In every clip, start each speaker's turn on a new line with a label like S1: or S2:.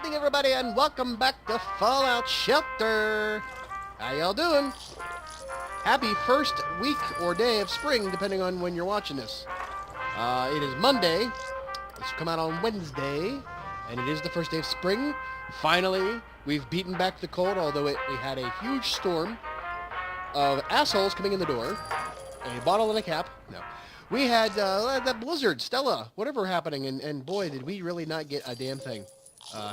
S1: evening, everybody, and welcome back to Fallout Shelter. How y'all doing? Happy first week or day of spring, depending on when you're watching this. It is Monday. This will come out on Wednesday, and it is the first day of spring. Finally, we've beaten back the cold, although we had a huge storm of assholes coming in the door. A bottle and a cap. No. We had that blizzard, Stella, whatever happening, and boy, did we really not get a damn thing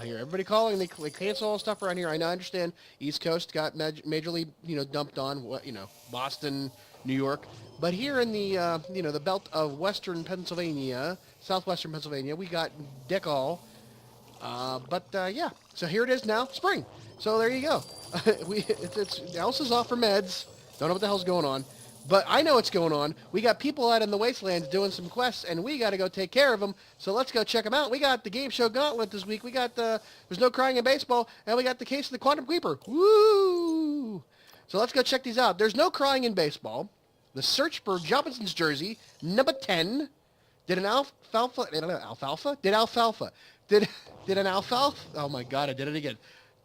S1: here. Everybody calling, they cancel all stuff around here. I understand East Coast got majorly, dumped on, Boston, New York. But here in the, the belt of western Pennsylvania, southwestern Pennsylvania, we got dick all. Yeah, so here it is now, spring. So there you go. Elsa's off for meds. Don't know what the hell's going on. But I know what's going on. We got people out in the wastelands doing some quests, and we got to go take care of them. So let's go check them out. We got the game show Gauntlet this week. We got There's No Crying in Baseball, and we got the case of the Quantum Creeper. Woo! So let's go check these out. There's No Crying in Baseball. The search for Jobinson's jersey, number 10. Did an alfalfa? Did an alfalfa? Oh my God! I did it again.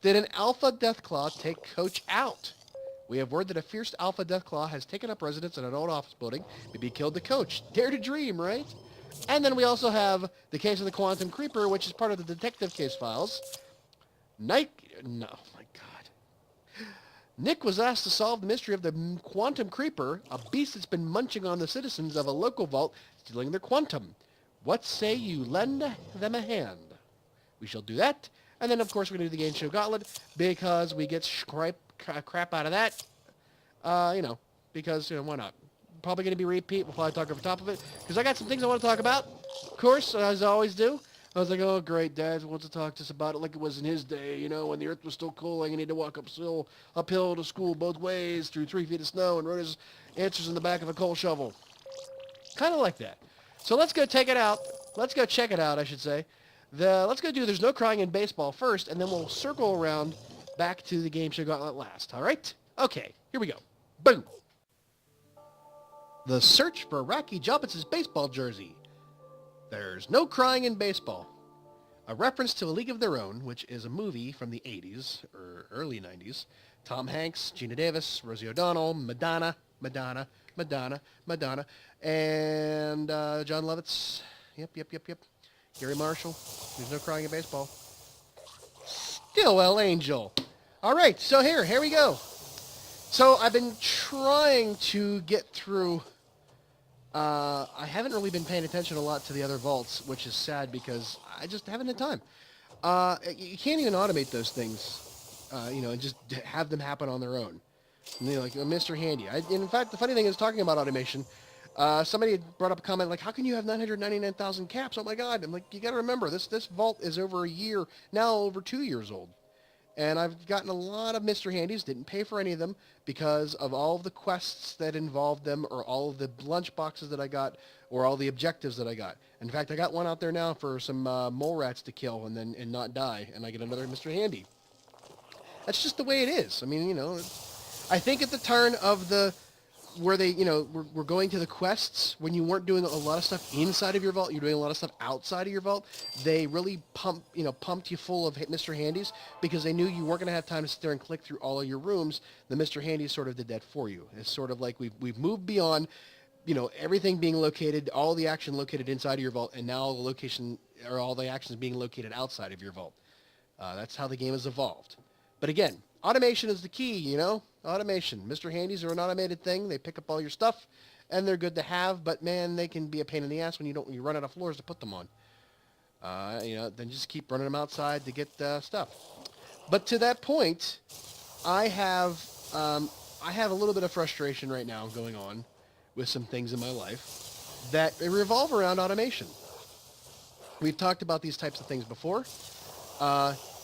S1: Did an alpha deathclaw take Coach out? We have word that a fierce alpha deathclaw has taken up residence in an old office building. Maybe killed the coach. Dare to dream, right? And then we also have the case of the Quantum Creeper, which is part of the detective case files. No, my God. Nick was asked to solve the mystery of the Quantum Creeper, a beast that's been munching on the citizens of a local vault, stealing their quantum. What say you lend them a hand? We shall do that. And then, of course, we're going to do the game show Gauntlet, because we get crap out of that, because, why not? Probably going to be repeat. We'll probably talk over top of it, because I got some things I want to talk about, of course, as I always do. I was like, oh, great, Dad wants to talk to us about it like it was in his day, when the earth was still cooling and he had to walk uphill to school both ways through 3 feet of snow and wrote his answers in the back of a coal shovel. Kind of like that. So let's go take it out. Let's go check it out, I should say. Let's go do There's No Crying in Baseball first, and then we'll circle around back to the game show Gauntlet last, all right? Okay, here we go. Boom! The search for Rocky Jobinson's baseball jersey. There's No Crying in Baseball. A reference to A League of Their Own, which is a movie from the 80s, or early 90s. Tom Hanks, Gina Davis, Rosie O'Donnell, Madonna, and John Lovitz. Yep. Gary Marshall. There's No Crying in Baseball. Stillwell Angel. All right, so here we go. So I've been trying to get through. I haven't really been paying attention a lot to the other vaults, which is sad because I just haven't had time. You can't even automate those things, and just have them happen on their own. Like Mr. Handy. In fact, the funny thing is, talking about automation, somebody had brought up a comment like, how can you have 999,000 caps? Oh my God. I'm like, you got to remember, this vault is over a year, now over 2 years old. And I've gotten a lot of Mr. Handies, didn't pay for any of them because of all of the quests that involved them, or all of the lunch boxes that I got, or all the objectives that I got. In fact, I got one out there now for some mole rats to kill and not die, and I get another Mr. Handy. That's just the way it is. I mean, I think at the turn of where they, we're going to the quests, when you weren't doing a lot of stuff inside of your vault, you're doing a lot of stuff outside of your vault, they really pumped you full of Mr. Handies, because they knew you weren't going to have time to sit there and click through all of your rooms. The Mr. Handies sort of did that for you. It's sort of like we've moved beyond, everything being located, all the action located inside of your vault, and now the location, or all the actions being located outside of your vault. That's how the game has evolved. But again, automation is the key, Automation. Mr. Handies are an automated thing. They pick up all your stuff, and they're good to have, but man, they can be a pain in the ass when you run out of floors to put them on. Then just keep running them outside to get stuff. But to that point, I have a little bit of frustration right now going on with some things in my life that revolve around automation. We've talked about these types of things before.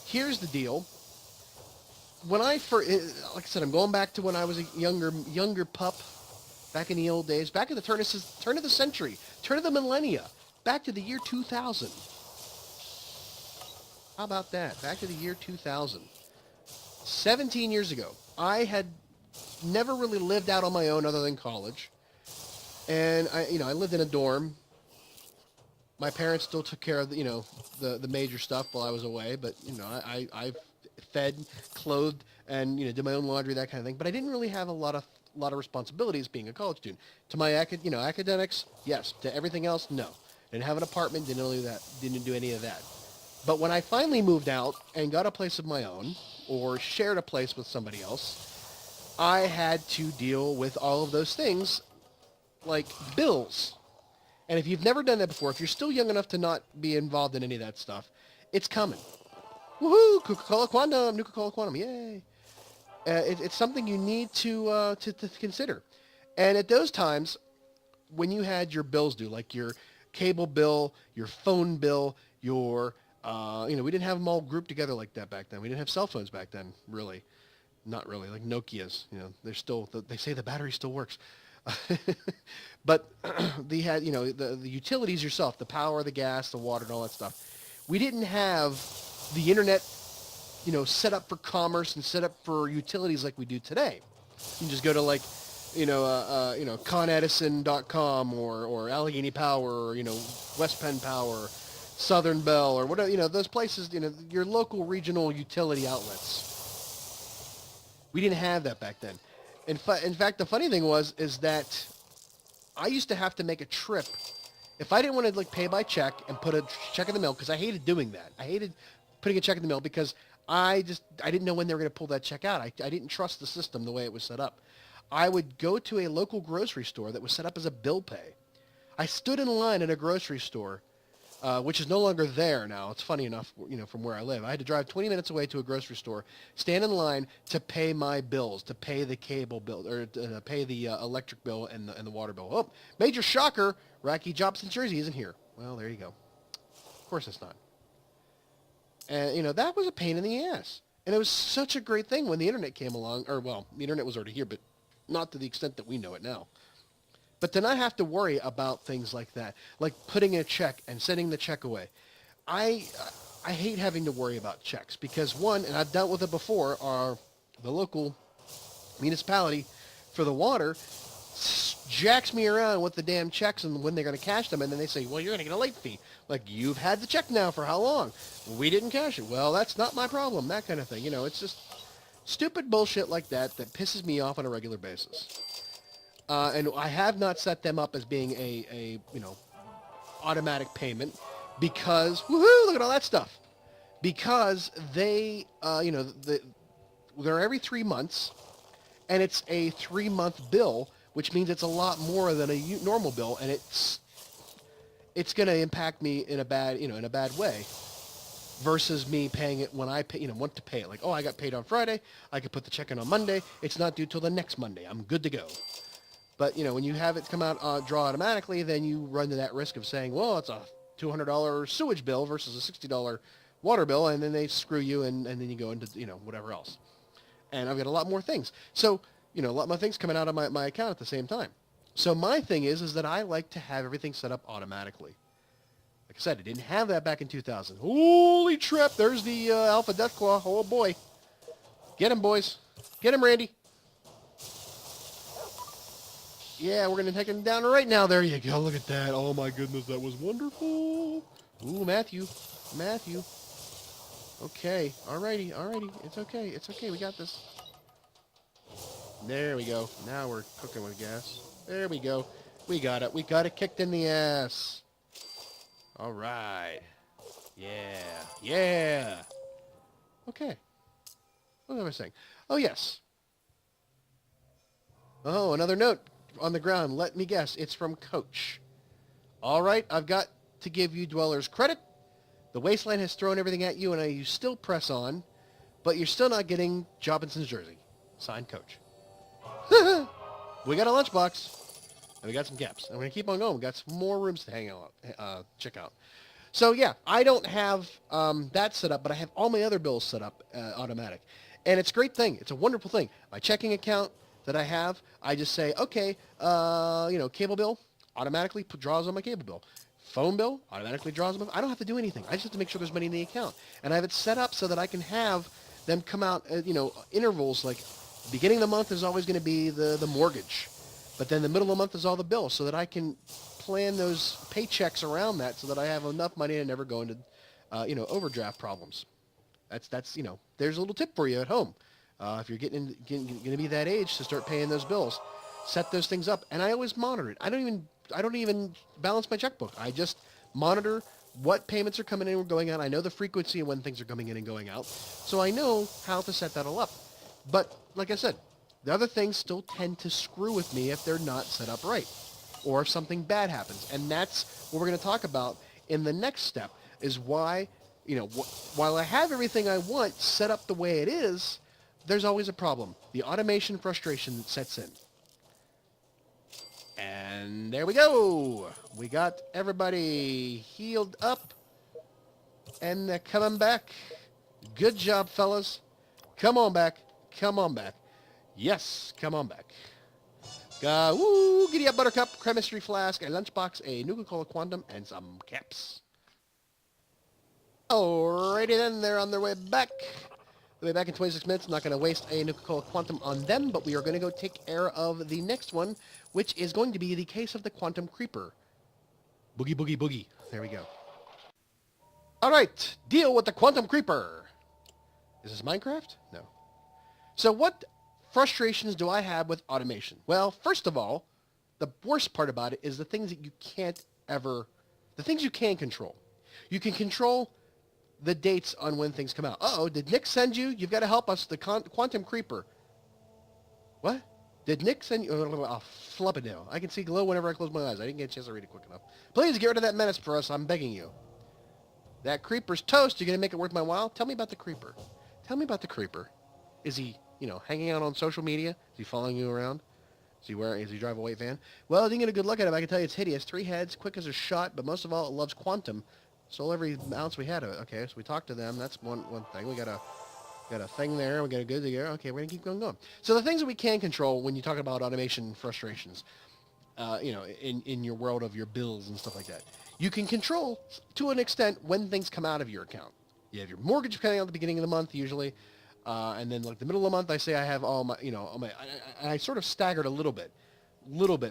S1: Here's the deal. When like I said, I'm going back to when I was a younger pup, back in the old days, back at the turn of the century, turn of the millennia, back to the year 2000. How about that? Back to the year 2000. 17 years ago, I had never really lived out on my own other than college. And I lived in a dorm. My parents still took care of the major stuff while I was away, but I fed, clothed, and did my own laundry, that kind of thing. But I didn't really have a lot of responsibilities being a college student. To my academics, yes. To everything else, no. Didn't have an apartment, didn't do that, didn't do any of that. But when I finally moved out and got a place of my own, or shared a place with somebody else, I had to deal with all of those things, like bills. And if you've never done that before, if you're still young enough to not be involved in any of that stuff, it's coming. Woohoo! Coca-Cola Quantum, new Coca-Cola Quantum, yay! It's something you need to consider. And at those times, when you had your bills due, like your cable bill, your phone bill, your we didn't have them all grouped together like that back then. We didn't have cell phones back then, really. Not really, like Nokias. They're still, they say the battery still works. But they had, the utilities yourself, the power, the gas, the water, and all that stuff. We didn't have the internet, set up for commerce and set up for utilities like we do today. You can just go to ConEdison.com or Allegheny Power or, West Penn Power, Southern Bell, or whatever, those places, your local regional utility outlets. We didn't have that back then. In fact, the funny thing is that I used to have to make a trip. If I didn't want to pay by check and put a check in the mail, because I hated doing that. I hated putting a check in the mail because I didn't know when they were going to pull that check out. I didn't trust the system the way it was set up. I would go to a local grocery store that was set up as a bill pay. I stood in line at a grocery store, which is no longer there now. It's funny enough, from where I live. I had to drive 20 minutes away to a grocery store, stand in line to pay my bills, to pay the cable bill, or to pay the electric bill and the water bill. Oh, major shocker, Rocky Jobinson Jersey isn't here. Well, there you go. Of course it's not. And, that was a pain in the ass. And it was such a great thing when the internet came along, the internet was already here, but not to the extent that we know it now. But to not have to worry about things like that, like putting in a check and sending the check away. I hate having to worry about checks because, one, and I've dealt with it before, the local municipality for the water jacks me around with the damn checks and when they're going to cash them, and then they say, well, you're going to get a late fee. Like, you've had the check now for how long? We didn't cash it. Well, that's not my problem, that kind of thing. It's just stupid bullshit like that pisses me off on a regular basis. And I have not set them up as being a automatic payment because, woohoo, look at all that stuff. Because they, they're every 3 months, and it's a 3-month bill, which means it's a lot more than a normal bill, and it's going to impact me in a bad way. Versus me paying it when I want to pay it. Like, oh, I got paid on Friday. I could put the check in on Monday. It's not due till the next Monday. I'm good to go. But, when you have it come out, draw automatically, then you run to that risk of saying, well, it's a $200 sewage bill versus a $60 water bill, and then they screw you, and then you go into, whatever else. And I've got a lot more things. So, a lot more things coming out of my account at the same time. So my thing is that I like to have everything set up automatically. Like I said, I didn't have that back in 2000. Holy trip, there's the Alpha Deathclaw. Oh, boy. Get him, boys. Get him, Randy. Yeah, we're going to take him down right now. There you go. Look at that. Oh, my goodness. That was wonderful. Ooh, Matthew. Okay. Alrighty. It's okay. We got this. There we go. Now we're cooking with gas. There we go. We got it. We got it kicked in the ass. All right. Yeah. Okay. What was I saying? Oh, yes. Oh, another note on the ground. Let me guess. It's from Coach. All right. I've got to give you dwellers credit. The wasteland has thrown everything at you, and you still press on, but you're still not getting Jobinson's jersey. Signed, Coach. We got a lunchbox. And we got some caps. And we're going to keep on going. We got some more rooms to hang out, check out. So, yeah, I don't have that set up, but I have all my other bills set up automatic. And it's a great thing. It's a wonderful thing. My checking account that I have, I just say, okay, cable bill, automatically draws on my cable bill. Phone bill, automatically draws on my, I don't have to do anything. I just have to make sure there's money in the account. And I have it set up so that I can have them come out, intervals, like beginning of the month is always going to be the mortgage. But then the middle of the month is all the bills, so that I can plan those paychecks around that so that I have enough money to never go into, overdraft problems. That's there's a little tip for you at home. If you're getting to be that age to start paying those bills, set those things up. And I always monitor it. I don't even balance my checkbook. I just monitor what payments are coming in and going out. I know the frequency of when things are coming in and going out, so I know how to set that all up. But like I said, the other things still tend to screw with me if they're not set up right, or if something bad happens. And that's what we're going to talk about in the next step, is why, while I have everything I want set up the way it is, there's always a problem. The automation frustration that sets in. And there we go. We got everybody healed up. And they're coming back. Good job, fellas. Come on back. Come on back. Yes, come on back. Woo, giddy up, Buttercup, chemistry flask, a lunchbox, a Nuka-Cola Quantum, and some caps. Alrighty then, they're on their way back. They'll be back in 26 minutes. I'm not going to waste a Nuka-Cola Quantum on them, but we are going to go take care of the next one, which is going to be the case of the Quantum Creeper. Boogie, boogie, boogie. There we go. Alright, deal with the Quantum Creeper. Is this Minecraft? No. So what frustrations do I have with automation? Well, first of all, the worst part about it is the things that you can't the things you can control. You can control the dates on when things come out. Uh-oh, did Nick send you? You've got to help us, the Quantum Creeper. What? Did Nick send you? I'll flub it now. I can see glow whenever I close my eyes. I didn't get a chance to read it quick enough. Please get rid of that menace for us. I'm begging you. That creeper's toast. You're going to make it worth my while? Tell me about the creeper. Tell me about the creeper. Is he, hanging out on social media? Is he following you around? Does he drive a white van? Well, if you get a good look at him, I can tell you it's hideous. 3 heads, quick as a shot, but most of all, it loves quantum. Stole every ounce we had of it. Okay, so we talked to them. That's one thing. We got a thing there. We got a good thing there. Okay, we're going to keep going. So the things that we can control when you talk about automation frustrations, in your world of your bills and stuff like that, you can control, to an extent, when things come out of your account. You have your mortgage coming out at the beginning of the month, usually. And then, like, the middle of the month, I say I have all my, I sort of staggered a little bit.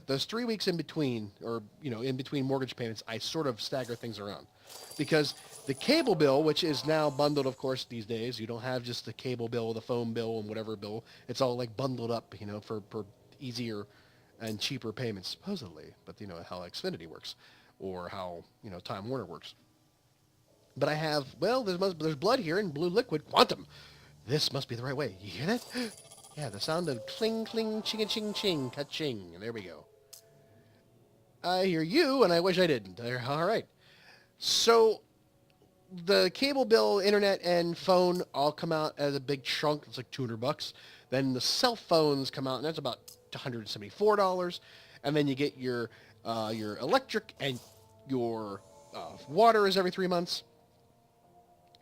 S1: Those 3 weeks in between, or, in between mortgage payments, I sort of stagger things around. Because the cable bill, which is now bundled, of course, these days, you don't have just the cable bill, the phone bill, and whatever bill. It's all, like, bundled up, for easier and cheaper payments, supposedly. But, how Xfinity works, or how, Time Warner works. But I have, there's blood here in blue liquid, quantum. This must be the right way. You hear that? Yeah, the sound of cling, cling, ching, ching, ching, ka-ching. There we go. I hear you, and I wish I didn't. All right. So the cable bill, internet, and phone all come out as a big chunk. It's like $200. Then the cell phones come out, and that's about $174. And then you get your electric and your water is every 3 months.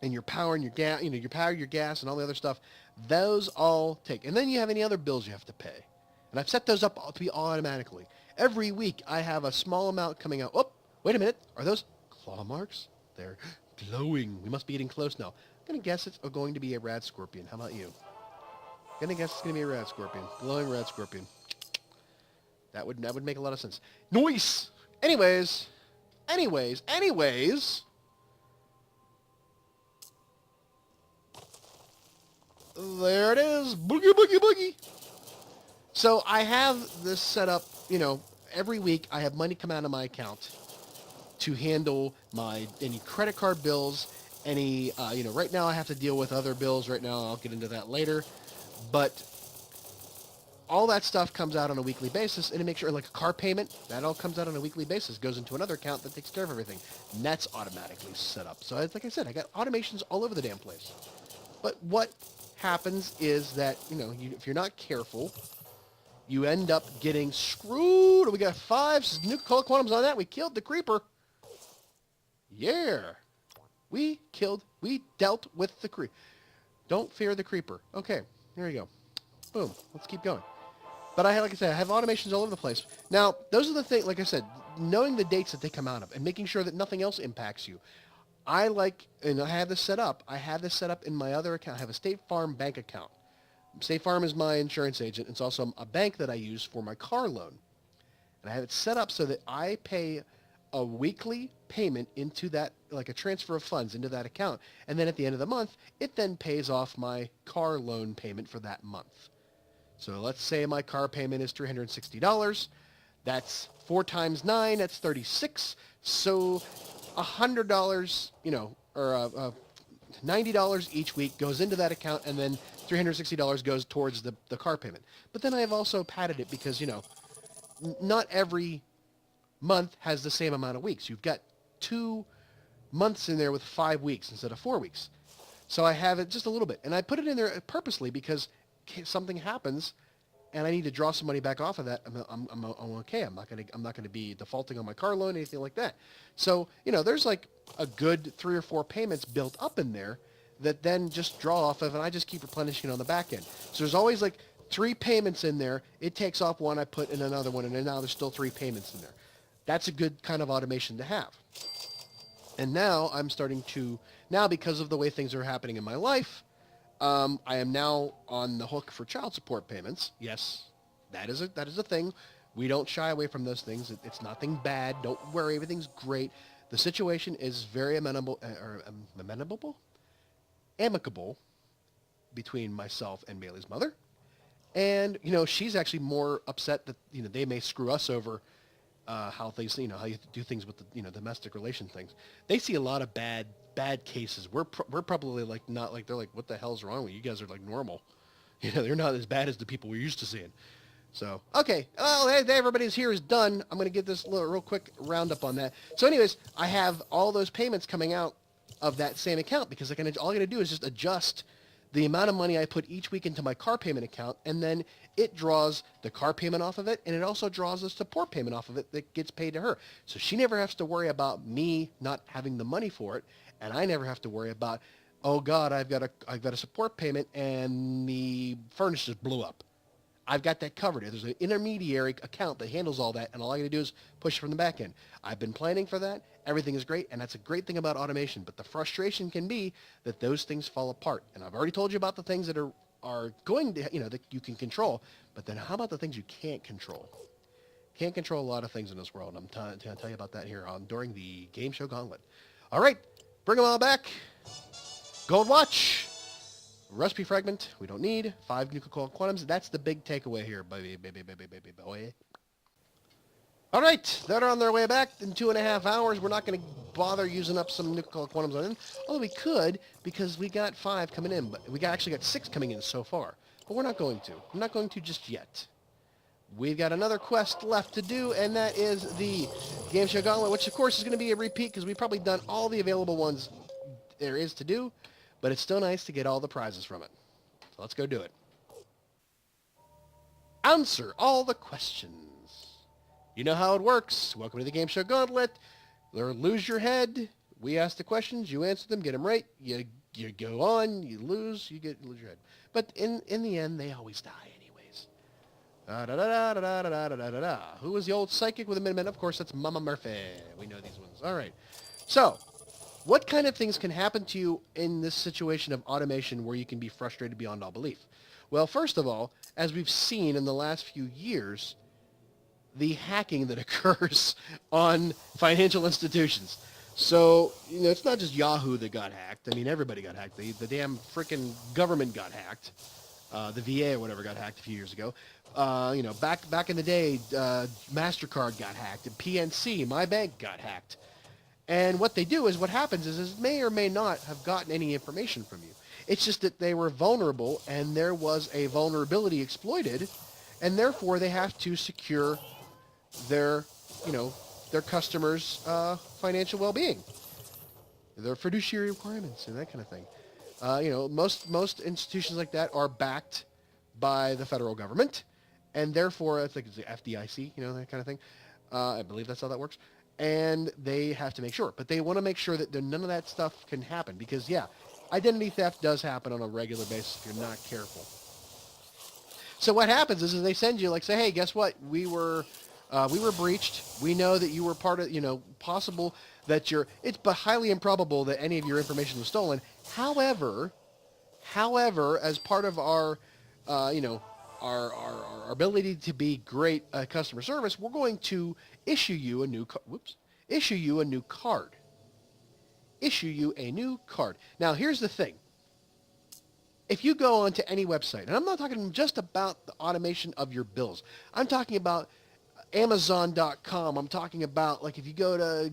S1: And your power and your gas, your power, your gas, and all the other stuff, those all take. And then you have any other bills you have to pay. And I've set those up to be automatically. Every week I have a small amount coming out. Oh, wait a minute. Are those claw marks? They're glowing. We must be getting close now. I'm going to guess it's going to be a rad scorpion. How about you? I'm going to guess it's going to be a rad scorpion. Glowing rad scorpion. That would make a lot of sense. Nice! Anyways. There it is. Boogie, boogie, boogie. So I have this set up, every week I have money come out of my account to handle any credit card bills, any, right now I have to deal with other bills right now. I'll get into that later. But all that stuff comes out on a weekly basis, and to make sure, like a car payment, that all comes out on a weekly basis, goes into another account that takes care of everything. And that's automatically set up. So like I said, I got automations all over the damn place. But what happens is that, if you're not careful, you end up getting screwed. We got 5 Nuka-Cola Quantums on that. We killed the creeper. Yeah. We dealt with the creeper. Don't fear the creeper. Okay, here we go. Boom. Let's keep going. But like I said, I have automations all over the place. Now, those are the things, like I said, knowing the dates that they come out of and making sure that nothing else impacts you. And I have this set up. I have this set up in my other account. I have a State Farm bank account. State Farm is my insurance agent. It's also a bank that I use for my car loan. And And I have it set up so that I pay a weekly payment into that, like a transfer of funds into that account. And then at the end of the month, it then pays off my car loan payment for that month. So let's say my car payment is $360. That's 4 times 9, that's 36. So $100, or $90 each week goes into that account, and then $360 goes towards the car payment. But then I have also padded it because, not every month has the same amount of weeks. You've got 2 months in there with 5 weeks instead of 4 weeks. So I have it just a little bit. And I put it in there purposely because something happens and I need to draw some money back off of that. I'm okay. I'm not gonna be defaulting on my car loan, anything like that. So, there's like a good 3 or 4 payments built up in there that then just draw off of, and I just keep replenishing on the back end. So there's always like 3 payments in there. It takes off one, I put in another one, and then now there's still 3 payments in there. That's a good kind of automation to have. And now I'm starting to, because of the way things are happening in my life, I am now on the hook for child support payments. Yes, that is a thing. We don't shy away from those things. It's nothing bad. Don't worry. Everything's great. The situation is very amicable between myself and Bailey's mother. And, she's actually more upset that, they may screw us over how things, how you do things with the, domestic relation things. They see a lot of bad cases. We're probably like not like, they're like, what the hell's wrong with you? You guys are like normal. They're not as bad as the people we're used to seeing. So, okay. Well, hey, everybody's here is done. I'm going to get this real quick roundup on that. So anyways, I have all those payments coming out of that same account because all I got to do is just adjust the amount of money I put each week into my car payment account, and then it draws the car payment off of it, and it also draws the support payment off of it that gets paid to her. So she never has to worry about me not having the money for it, and I never have to worry about, oh God, I've got a support payment and the furnace just blew up. I've got that covered. There's an intermediary account that handles all that, and all I got to do is push it from the back end. I've been planning for that. Everything is great, and that's a great thing about automation. But the frustration can be that those things fall apart. And I've already told you about the things that are going to, that you can control. But then how about the things you can't control? Can't control a lot of things in this world. And I'm going to tell you about that here during the game show Gauntlet. All right, bring them all back. Gold watch. Recipe fragment, we don't need. 5 nuclear quantums. That's the big takeaway here, baby boy. All right, they're on their way back in 2.5 hours. We're not going to bother using up some nuclear quantums on them. Although we could, because we got 5 coming in. But we actually got 6 coming in so far. But we're not going to. I'm not going to just yet. We've got another quest left to do, and that is the Game Show Gauntlet, which of course is going to be a repeat because we've probably done all the available ones there is to do. But it's still nice to get all the prizes from it. So let's go do it. Answer all the questions. You know how it works. Welcome to the Game Show Gauntlet. Lose your head. We ask the questions. You answer them. Get them right. You go on. You lose. You lose your head. But in the end, they always die anyways. Who was the old psychic with a minute? Of course, that's Mama Murphy. We know these ones. All right. So, what kind of things can happen to you in this situation of automation where you can be frustrated beyond all belief? Well, first of all, as we've seen in the last few years, the hacking that occurs on financial institutions. So, it's not just Yahoo that got hacked. I mean, everybody got hacked. The damn freaking government got hacked. The VA or whatever got hacked a few years ago. Back in the day, MasterCard got hacked. And PNC, my bank, got hacked. And what they do is, what happens is it may or may not have gotten any information from you. It's just that they were vulnerable and there was a vulnerability exploited, and therefore they have to secure their customers' financial well-being, their fiduciary requirements and that kind of thing. Most institutions like that are backed by the federal government, and therefore, I think it's the FDIC, that kind of thing. I believe that's how that works. And they have to make sure. But they want to make sure that none of that stuff can happen. Because, identity theft does happen on a regular basis if you're not careful. So what happens is they send you, say, hey, guess what? We were breached. We know that you were part of, possible that it's highly improbable that any of your information was stolen. However, as part of our, our ability to be great customer service, we're going to issue you a new issue you a new card. Issue you a new card. Now, here's the thing. If you go onto any website, and I'm not talking just about the automation of your bills. I'm talking about Amazon.com. I'm talking about, like, if you go to,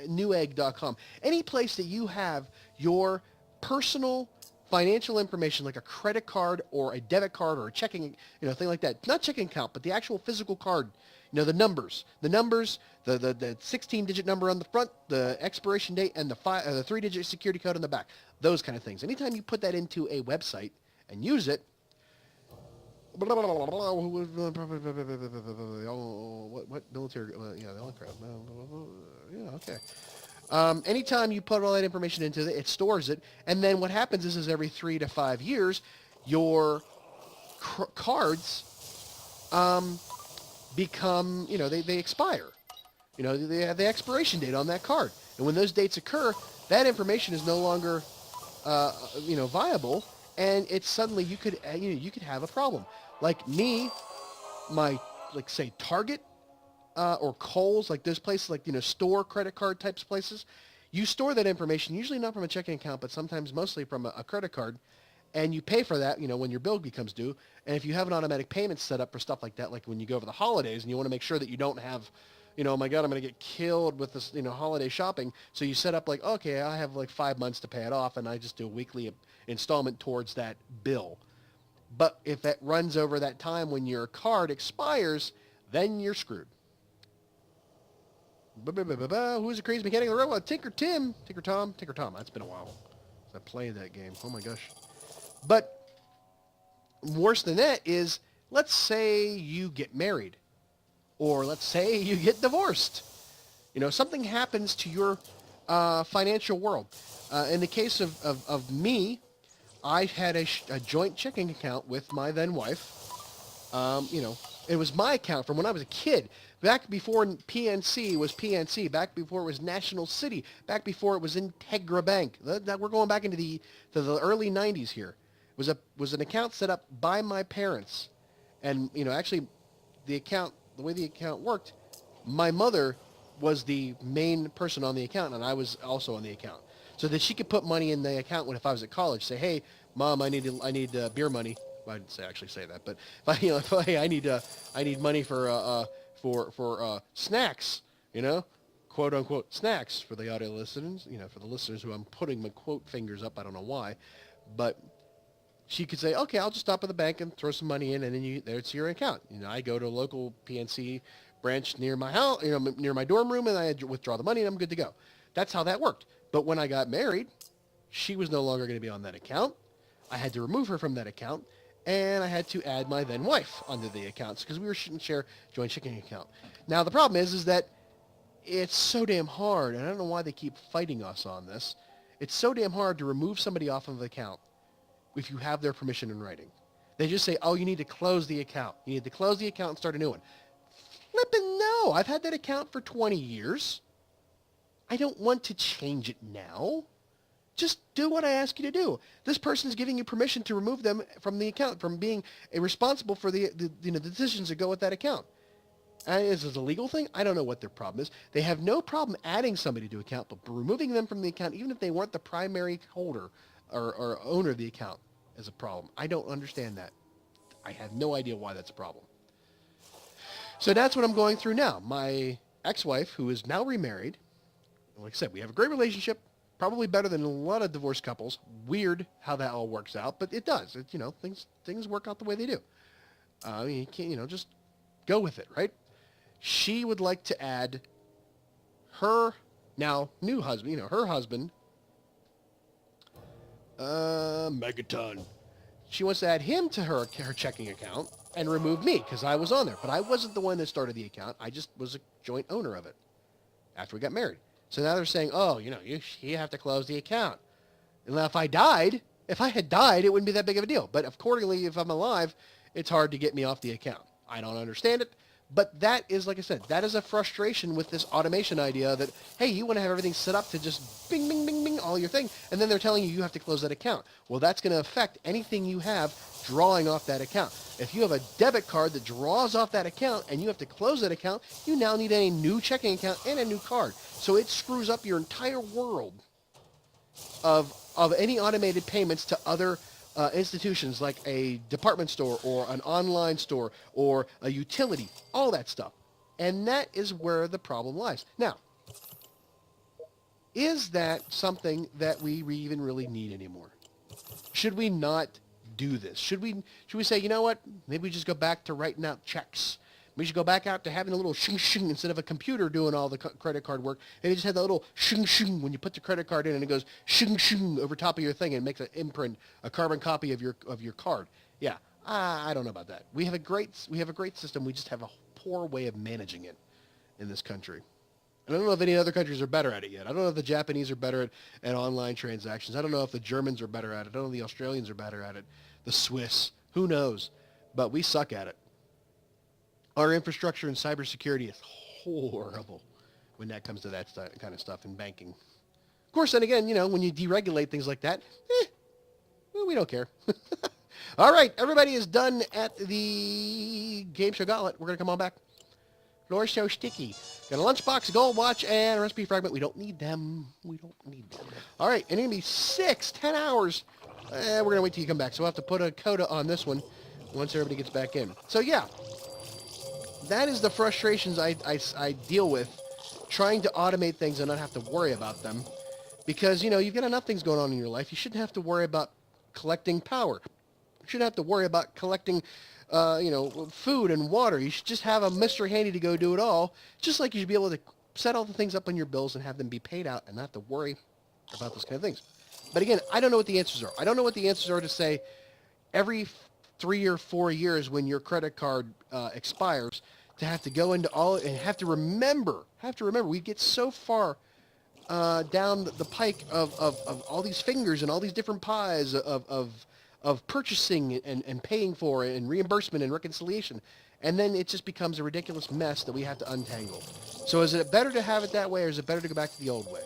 S1: Newegg.com, any place that you have your personal financial information, like a credit card or a debit card or a checking, thing like that. Not checking account, but the actual physical card. The numbers, the 16-digit number on the front, the expiration date, and the 3-digit security code on the back. Those kind of things. Anytime you put that into a website and use it, what military? The only crowd. Okay. Anytime you put all that information into it, it stores it, and then what happens is every 3 to 5 years, your cards become, they expire. They have the expiration date on that card, and when those dates occur, that information is no longer, viable, and it's suddenly you could have a problem. Like me, say Target. Or Kohl's, like those places, like, store credit card types of places, you store that information, usually not from a checking account, but sometimes mostly from a credit card, and you pay for that, when your bill becomes due. And if you have an automatic payment set up for stuff like that, like when you go over the holidays and you want to make sure that you don't have, oh my God, I'm going to get killed with this, holiday shopping. So you set up like, okay, I have like 5 months to pay it off, and I just do a weekly installment towards that bill. But if it runs over that time when your card expires, then you're screwed. Who's the crazy mechanic of the robot? Tinker Tom. That's been a while since I played that game. Oh my gosh. But worse than that is, let's say you get married, or let's say you get divorced. Something happens to your financial world. In the case of me, I had a joint checking account with my then wife. It was my account from when I was a kid. Back before PNC was PNC, back before it was National City, back before it was Integra Bank. That we're going back into the early 90s here. It was an account set up by my parents. And, actually, the way the account worked, my mother was the main person on the account, and I was also on the account. So that she could put money in the account when, if I was at college, say, hey, Mom, I need beer money. Well, I didn't actually say that, but I need money for snacks, quote unquote snacks for the audio listeners, for the listeners who I'm putting my quote fingers up. I don't know why, but she could say, okay, I'll just stop at the bank and throw some money in, and then there's your account. I go to a local PNC branch near my house, near my dorm room, and I withdraw the money, and I'm good to go. That's how that worked. But when I got married, she was no longer going to be on that account. I had to remove her from that account, and I had to add my then wife onto the accounts because we shouldn't share joint checking account. Now, the problem is that it's so damn hard, and I don't know why they keep fighting us on this. It's so damn hard to remove somebody off of the account if you have their permission in writing. They just say, oh, you need to close the account. You need to close the account and start a new one. Flippin' no. I've had that account for 20 years. I don't want to change it now. Just do what I ask you to do. This person is giving you permission to remove them from the account, from being responsible for the decisions that go with that account. Is this a legal thing? I don't know what their problem is. They have no problem adding somebody to account, but removing them from the account, even if they weren't the primary holder or owner of the account, is a problem. I don't understand that. I have no idea why that's a problem. So that's what I'm going through now. My ex-wife, who is now remarried, like I said, we have a great relationship, probably better than a lot of divorced couples. Weird how that all works out, but it does. Things work out the way they do. You can't, just go with it, right? She would like to add her now new husband, her husband, Megaton. She wants to add him to her checking account and remove me because I was on there. But I wasn't the one that started the account. I just was a joint owner of it after we got married. So now they're saying, oh, you have to close the account. And now if I had died, it wouldn't be that big of a deal. But accordingly, if I'm alive, it's hard to get me off the account. I don't understand it. But that is, like I said, that is a frustration with this automation idea that, hey, you want to have everything set up to just bing, bing, bing, bing, all your thing, and then they're telling you you have to close that account. Well, that's going to affect anything you have drawing off that account. If you have a debit card that draws off that account and you have to close that account, you now need a new checking account and a new card. So it screws up your entire world of any automated payments to other institutions like a department store or an online store or a utility, all that stuff. And that is where the problem lies. Now, is that something that we even really need anymore? Should we not do this? Should we say, you know what? Maybe we just go back to writing out checks. We should go back out to having a little shing shing instead of a computer doing all the credit card work. And you just have that little shing shing when you put the credit card in, and it goes shing shing over top of your thing and makes an imprint, a carbon copy of your card. Yeah, I don't know about that. We have a great system. We just have a poor way of managing it in this country. And I don't know if any other countries are better at it yet. I don't know if the Japanese are better at online transactions. I don't know if the Germans are better at it. I don't know if the Australians are better at it. The Swiss. Who knows? But we suck at it. Our infrastructure and cybersecurity is horrible when that comes to that kind of stuff in banking. Of course, then again, when you deregulate things like that, well, we don't care. All right, everybody is done at the game show Gauntlet. We're going to come on back. Floor's so sticky. Got a lunchbox, a gold watch, and a recipe fragment. We don't need them. All right, and it's going to be 10 hours. We're going to wait till you come back. So we'll have to put a coda on this one once everybody gets back in. So, yeah. That is the frustrations I deal with trying to automate things and not have to worry about them. Because, you've got enough things going on in your life. You shouldn't have to worry about collecting power. You shouldn't have to worry about collecting, food and water. You should just have a Mr. Handy to go do it all. Just like you should be able to set all the things up on your bills and have them be paid out and not have to worry about those kind of things. But again, I don't know what the answers are. I don't know what the answers are to say every 3 or 4 years when your credit card expires, to have to go into all and have to remember, we get so far down the pike of all these fingers and all these different pies of purchasing and paying for and reimbursement and reconciliation. And then it just becomes a ridiculous mess that we have to untangle. So is it better to have it that way, or is it better to go back to the old way?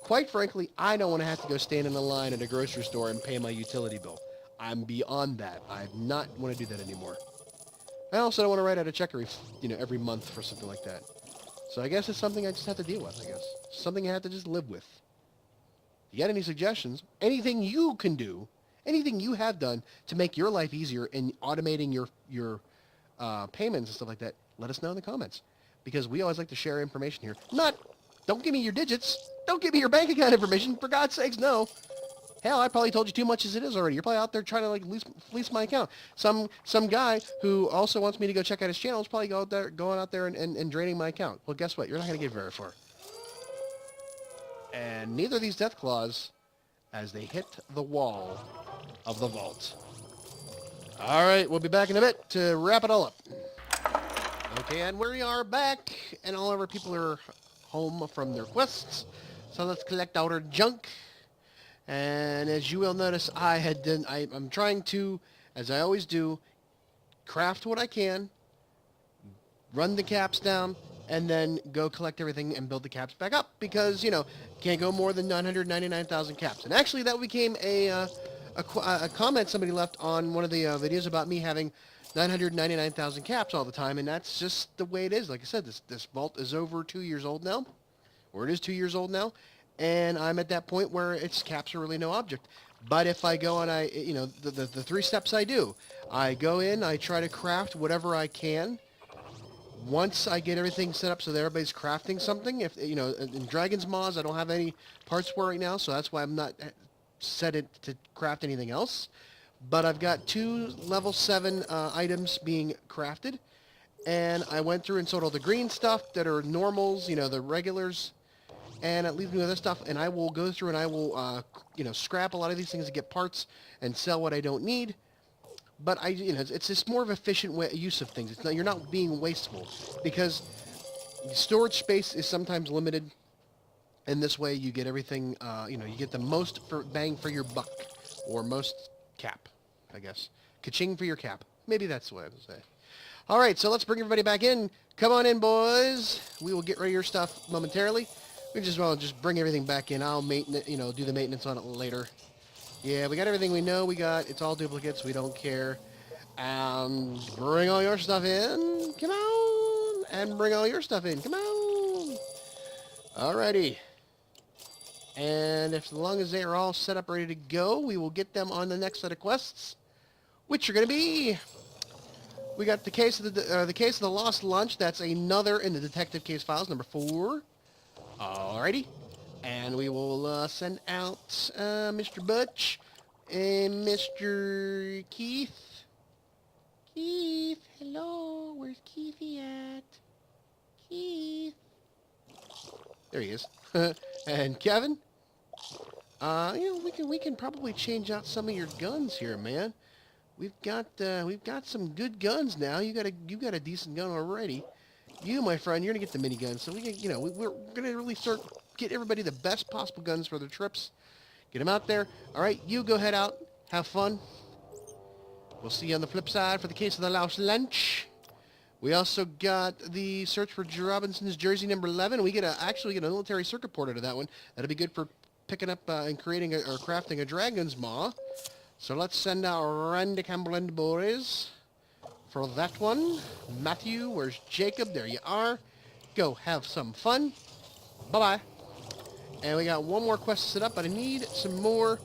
S1: Quite frankly, I don't want to have to go stand in a line at a grocery store and pay my utility bill. I'm beyond that. I not want to do that anymore. I also don't want to write out a check every month for something like that. So I guess it's something I just have to deal with, I guess. Something I have to just live with. If you got any suggestions, anything you can do, anything you have done to make your life easier in automating your payments and stuff like that, let us know in the comments. Because we always like to share information here. Don't give me your digits. Don't give me your bank account information. For God's sakes, no. Hell, I probably told you too much as it is already. You're probably out there trying to fleece my account. Some guy who also wants me to go check out his channel is probably going out there and draining my account. Well, guess what? You're not going to get very far. And neither of these death claws as they hit the wall of the vault. All right, we'll be back in a bit to wrap it all up. Okay, and we are back, and all of our people are home from their quests. So let's collect all our junk. And as you will notice, I'm trying to, as I always do, craft what I can, run the caps down, and then go collect everything and build the caps back up. Because, can't go more than 999,000 caps. And actually, that became a comment somebody left on one of the videos about me having 999,000 caps all the time. And that's just the way it is. Like I said, this vault is over 2 years old now. Or it is 2 years old now. And I'm at that point where its caps are really no object. But if I go and the 3 steps I do, I go in, I try to craft whatever I can. Once I get everything set up so that everybody's crafting something, in Dragon's Maws, I don't have any parts for right now, so that's why I'm not set it to craft anything else. But I've got 2 level 7 items being crafted. And I went through and sold all the green stuff that are normals, the regulars. And it leaves me with this stuff, and I will go through and I will, scrap a lot of these things to get parts and sell what I don't need. But it's just more of an efficient use of things. You're not being wasteful, because storage space is sometimes limited. And this way, you get everything. You get the most bang for your buck, or most cap, I guess. Ka-ching for your cap. Maybe that's the way I would say. All right, so let's bring everybody back in. Come on in, boys. We will get rid of your stuff momentarily. We just want to just bring everything back in. I'll maintenance, do the maintenance on it later. Yeah, we got everything we know we got. It's all duplicates. We don't care. Bring all your stuff in. Come on. And bring all your stuff in. Come on. Alrighty. And as long as they are all set up, ready to go, we will get them on the next set of quests, which are going to be... We got the case of the case of the lost lunch. That's another in the detective case files, number 4. Alrighty. And we will send out Mr. Butch and Mr. Keith. Keith, hello. Where's Keithy at? Keith. There he is. And Kevin. We can probably change out some of your guns here, man. We've got some good guns now. You got a decent gun already. You, my friend, you're gonna get the minigun. So we can, we're gonna really get everybody the best possible guns for their trips. Get them out there. All right, you go head out. Have fun. We'll see you on the flip side for the case of the lost lunch. We also got the search for Jobinson's jersey number 11. We actually get a military circuit board out of that one. That'll be good for picking up and creating or crafting a dragon's maw. So let's send out Randy Campbell and the boys for that one. Matthew, where's Jacob? There you are. Go have some fun. Bye-bye. And we got one more quest to set up, but I need some more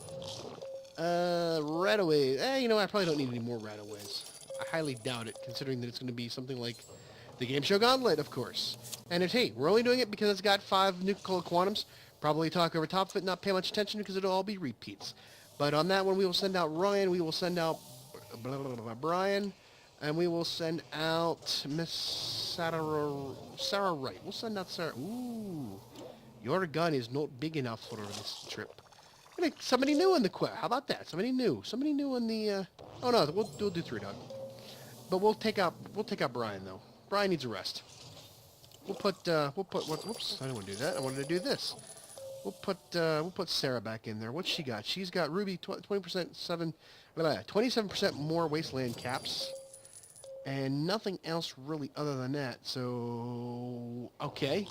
S1: rataways. I probably don't need any more rataways. I highly doubt it, considering that it's going to be something like the game show Gauntlet, of course. And hey, we're only doing it because it's got 5 nuclear quantums. Probably talk over top of it, not pay much attention because it'll all be repeats. But on that one, we will send out Ryan. We will send out Brian. And we will send out Miss Sarah Wright. We'll send out Sarah. Ooh. Your gun is not big enough for this trip. Somebody new in the quest. How about that? Somebody new. Somebody new in the... Oh, no. We'll do 3 dog. But we'll take out Brian, though. Brian needs a rest. We'll put... Whoops. I don't want to do that. I wanted to do this. We'll put Sarah back in there. What's she got? She's got Ruby 27% more wasteland caps, and nothing else really other than that. So okay,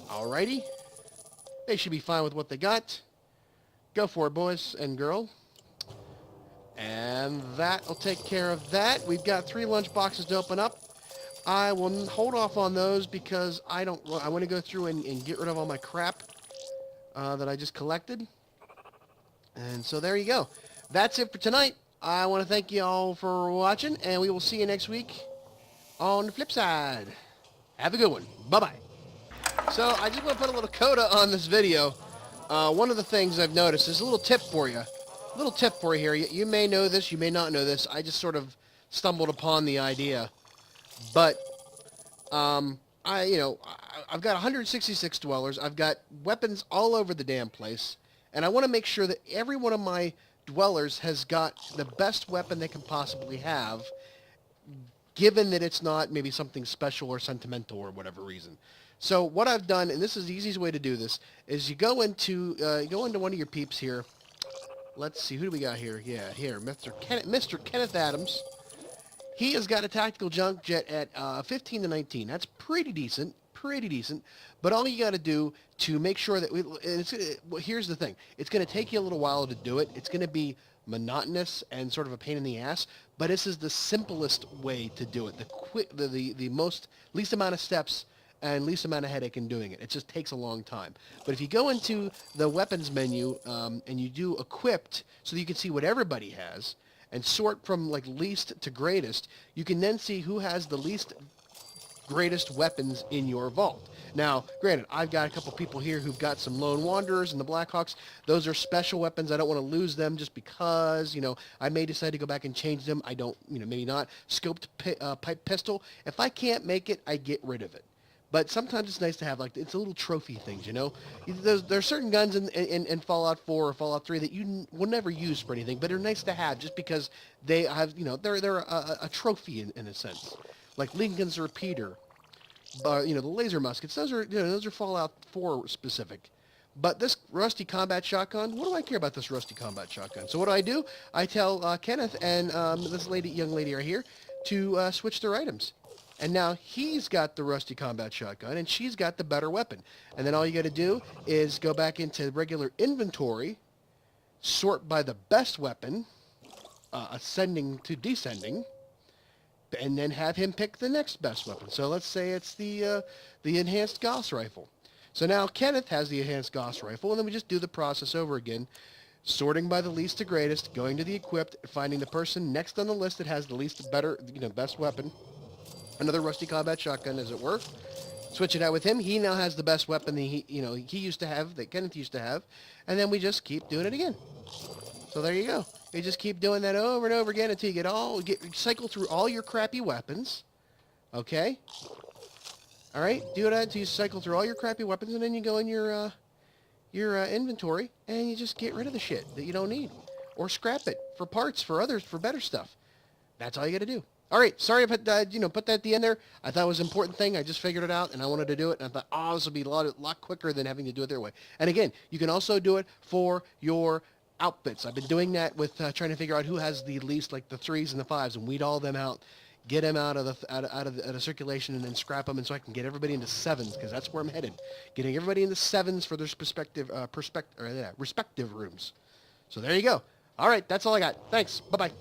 S1: alrighty, they should be fine with what they got. Go for it, boys and girl. And that'll take care of that. We've got 3 lunch boxes to open up. I will hold off on those because I want to go through and get rid of all my crap that I just collected. And so there you go. That's it for tonight. I want to thank you all for watching, and we will see you next week on the flip side. Have a good one. Bye-bye. So I just want to put a little coda on this video. One of the things I've noticed is a little tip for you. A little tip for you here. You may know this, you may not know this. I just sort of stumbled upon the idea. But I've got 166 dwellers. I've got weapons all over the damn place. And I want to make sure that every one of my dwellers has got the best weapon they can possibly have, given that it's not maybe something special or sentimental or whatever reason. So what I've done, and this is the easiest way to do this, is you go into one of your peeps here. Let's see, who do we got here? Yeah, here, Mr. Kenneth Adams. He has got a tactical junk jet at 15 to 19. That's pretty decent. But all you got to do to make sure that here's the thing. It's going to take you a little while to do it. It's going to be monotonous and sort of a pain in the ass. But this is the simplest way to do it. The most least amount of steps and least amount of headache in doing it. It just takes a long time. But if you go into the weapons menu and you do equipped, so that you can see what everybody has, and sort from like least to greatest, you can then see who has the least greatest weapons in your vault. Now, granted, I've got a couple people here who've got some Lone Wanderers and the Blackhawks. Those are special weapons. I don't want to lose them just because, I may decide to go back and change them. I don't, maybe not. Scoped pipe pistol. If I can't make it, I get rid of it. But sometimes it's nice to have, it's a little trophy things, There are certain guns in Fallout 4 or Fallout 3 that you will never use for anything, but they're nice to have just because they have, they're a trophy in a sense. Like Lincoln's Repeater, the laser muskets, those are Fallout 4 specific. But this rusty combat shotgun, what do I care about this rusty combat shotgun? So what do? I tell Kenneth and this young lady right here to switch their items. And now he's got the rusty combat shotgun, and she's got the better weapon. And then all you got to do is go back into regular inventory, sort by the best weapon, ascending to descending, and then have him pick the next best weapon. So let's say it's the enhanced Gauss rifle. So now Kenneth has the enhanced Gauss rifle, and then we just do the process over again, sorting by the least to greatest, going to the equipped, finding the person next on the list that has the least better, best weapon. Another rusty combat shotgun, as it were. Switch it out with him. He now has the best weapon that he used to have, that Kenneth used to have, and then we just keep doing it again. So there you go. You just keep doing that over and over again until you cycle through all your crappy weapons. Okay? All right? Do that until you cycle through all your crappy weapons, and then you go in your inventory, and you just get rid of the shit that you don't need. Or scrap it for parts, for better stuff. That's all you got to do. All right, sorry I put that at the end there. I thought it was an important thing. I just figured it out, and I wanted to do it. And I thought, this will be a lot quicker than having to do it their way. And again, you can also do it for your outfits. I've been doing that with trying to figure out who has the least, like the 3s and the 5s, and weed all them out, get them out of the circulation, and then scrap them, and so I can get everybody into 7s, because that's where I'm headed. Getting everybody into 7s for their respective rooms. So there you go. All right, that's all I got. Thanks. Bye-bye.